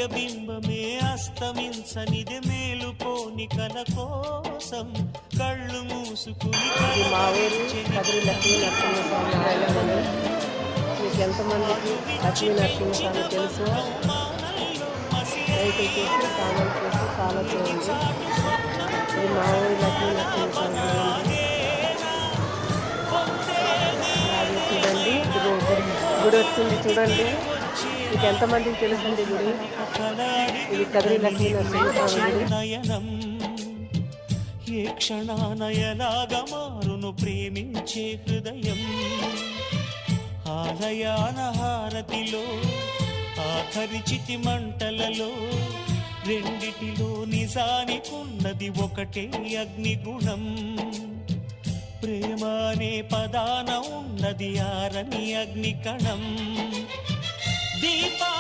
ప్రతిబింబమే అస్తమించనిది మేలుకోని కల కోసం కళ్ళు మూసుకుని మా ఊరు కదిరి లక్ష్మీ నరసింహస్వామి ఆలయం. మీకు ఎంతమందికి లక్ష్మీ నరసింహస్వామి తెలుసు? లైక్ చేసి కామెంట్ చేసి ఫాలో చేయండి. ఇది మా ఊరి లక్ష్మీ నరసింహస్వామి చూడండి. గుడి వచ్చింది చూడండి. మీకు ఎంతమందికి తెలుసండి గుడి? ఇది కదిరి లక్ష్మీ నరసింహస్వామి గుడి. ఏ క్షణానయలాగా మారును ప్రేమించే హృదయం. ఆలయాన హారతిలో ఆఖరి చితి మంటలలో రెండిటిలో నిజానికున్నది ఒకటే అగ్నిగుణం. ప్రేమ అనే పదాన ఉన్నది ఆరని అగ్నికణం. దీపా